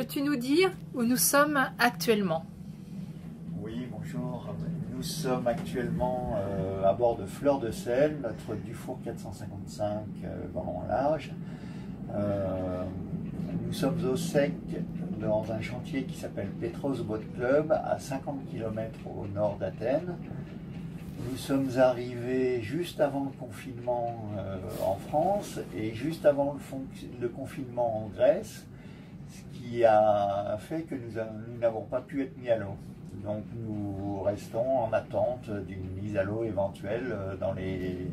peux-tu nous dire où nous sommes actuellement? Oui, bonjour. Nous sommes actuellement à bord de Fleur de Sel, notre Dufour 455 grand large. Nous sommes au sec dans un chantier qui s'appelle Petros Boat Club à 50 km au nord d'Athènes. Nous sommes arrivés juste avant le confinement en France et juste avant le confinement en Grèce, ce qui a fait que nous n'avons pas pu être mis à l'eau. Donc nous restons en attente d'une mise à l'eau éventuelle dans les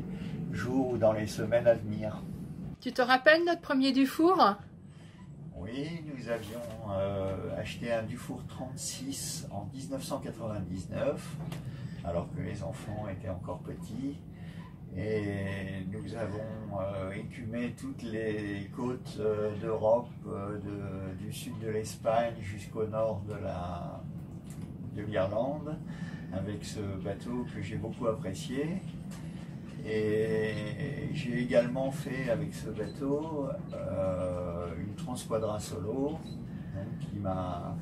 jours ou dans les semaines à venir. Tu te rappelles notre premier Dufour? Oui, nous avions acheté un Dufour 36 en 1999, alors que les enfants étaient encore petits. Et nous avons écumé toutes les côtes d'Europe, du sud de l'Espagne jusqu'au nord de l'Irlande, avec ce bateau que j'ai beaucoup apprécié. Et j'ai également fait avec ce bateau une Transquadra solo, qui m'a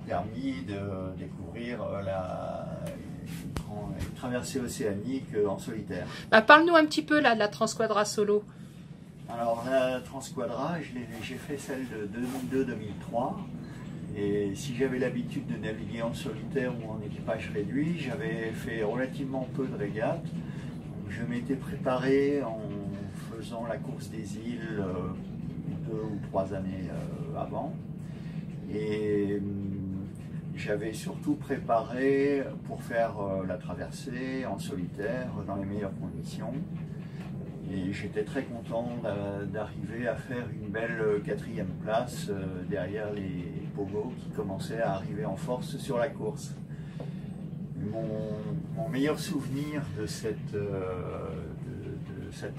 permis de découvrir une traversée océanique en solitaire. Parle-nous un petit peu là de la Transquadra solo. Alors la Transquadra, j'ai fait celle de 2002-2003. Et si j'avais l'habitude de naviguer en solitaire ou en équipage réduit, j'avais fait relativement peu de régates. Je m'étais préparé en faisant la course des îles 2 ou 3 années avant. Et j'avais surtout préparé pour faire la traversée en solitaire dans les meilleures conditions. Et j'étais très content d'arriver à faire une belle 4e place derrière les pogos qui commençaient à arriver en force sur la course. Mon meilleur souvenir de cette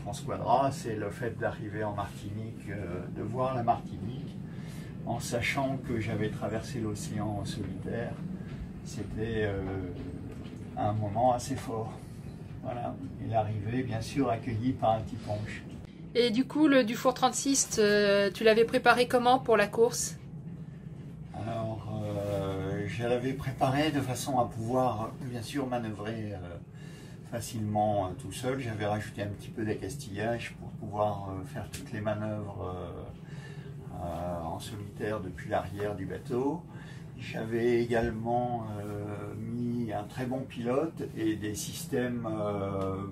Transquadra, c'est le fait d'arriver en Martinique, de voir la Martinique, en sachant que j'avais traversé l'océan en solitaire. C'était un moment assez fort. Voilà, et l'arrivée, bien sûr, accueillie par un petit punch. Et du coup, le Dufour 36, tu l'avais préparé comment pour la course? Alors, je l'avais préparé de façon à pouvoir, bien sûr, manœuvrer facilement tout seul. J'avais rajouté un petit peu d'accastillage pour pouvoir faire toutes les manœuvres en solitaire depuis l'arrière du bateau. J'avais également mis un très bon pilote et des systèmes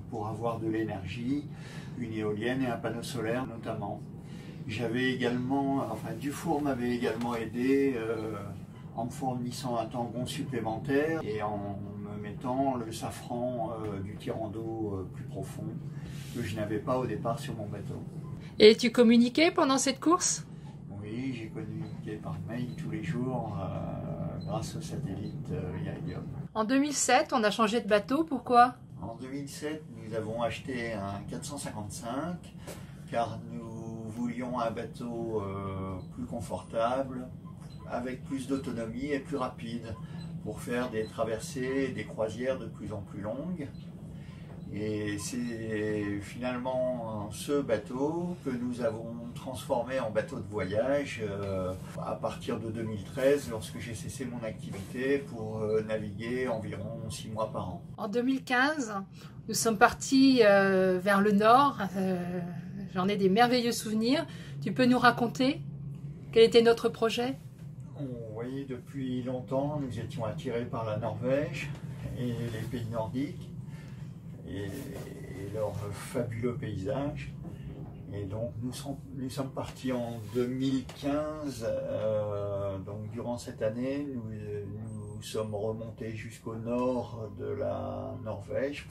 pour avoir de l'énergie, une éolienne et un panneau solaire notamment. J'avais également, Dufour m'avait également aidé en me fournissant un tangon supplémentaire et en me mettant le safran du tirant d'eau plus profond que je n'avais pas au départ sur mon bateau. Et tu communiquais pendant cette course? Oui, j'ai communiqué par mail tous les jours grâce au satellite Iridium. En 2007, on a changé de bateau, pourquoi? En 2007, nous avons acheté un 455 car nous voulions un bateau plus confortable, avec plus d'autonomie et plus rapide pour faire des traversées et des croisières de plus en plus longues. Et c'est finalement ce bateau que nous avons transformé en bateau de voyage à partir de 2013, lorsque j'ai cessé mon activité pour naviguer environ 6 mois par an. En 2015, nous sommes partis vers le nord. J'en ai des merveilleux souvenirs. Tu peux nous raconter quel était notre projet? Oui, depuis longtemps, nous étions attirés par la Norvège et les pays nordiques et leurs fabuleux paysages. Et donc nous sommes partis en 2015, donc durant cette année nous sommes remontés jusqu'au nord de la Norvège,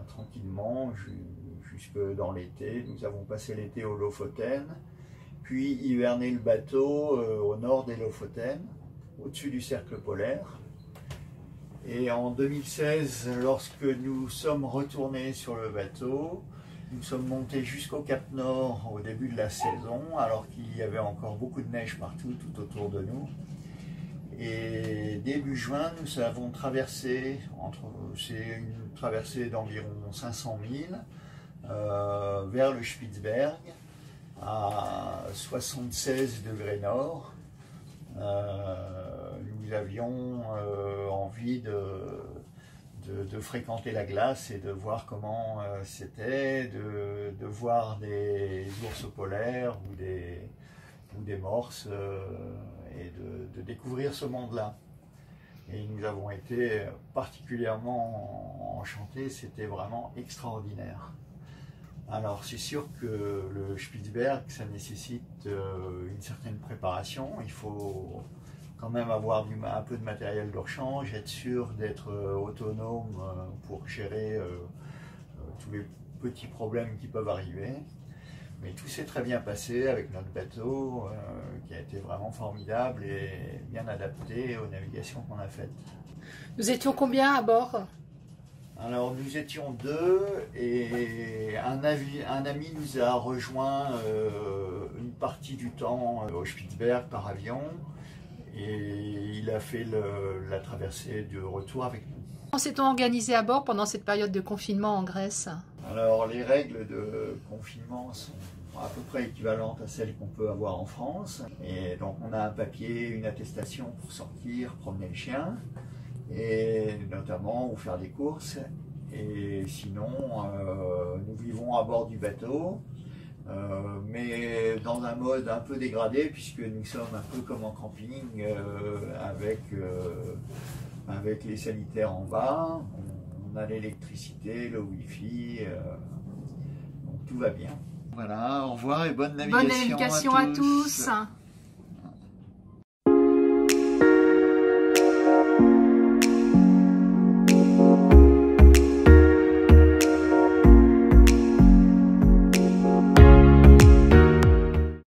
tranquillement, jusque dans l'été. Nous avons passé l'été au Lofoten, puis hiverné le bateau au nord des Lofoten, au-dessus du cercle polaire. Et en 2016, lorsque nous sommes retournés sur le bateau, nous sommes montés jusqu'au Cap Nord au début de la saison, alors qu'il y avait encore beaucoup de neige partout, tout autour de nous. Et début juin, nous avons traversé, c'est une traversée d'environ 500 milles, vers le Spitzberg, à 76 degrés nord. Nous avions envie de fréquenter la glace et de voir comment c'était, de voir des ours polaires ou des morses et de découvrir ce monde-là. Et nous avons été particulièrement enchantés, c'était vraiment extraordinaire. Alors c'est sûr que le Spitzberg, ça nécessite une certaine préparation. Il faut quand même avoir un peu de matériel de rechange, être sûr d'être autonome pour gérer tous les petits problèmes qui peuvent arriver. Mais tout s'est très bien passé avec notre bateau qui a été vraiment formidable et bien adapté aux navigations qu'on a faites. Nous étions combien à bord? Alors nous étions deux et un ami nous a rejoint une partie du temps au Spitzberg par avion et il a fait la traversée de retour avec nous. Comment s'est-on organisé à bord pendant cette période de confinement en Grèce? Alors les règles de confinement sont à peu près équivalentes à celles qu'on peut avoir en France. Et donc on a un papier, une attestation pour sortir, promener le chien, et notamment ou faire des courses. Et sinon, nous vivons à bord du bateau, mais dans un mode un peu dégradé, puisque nous sommes un peu comme en camping, avec les sanitaires en bas. On a l'électricité, le wifi, donc tout va bien. Voilà, au revoir et bonne navigation, bonne navigation à tous.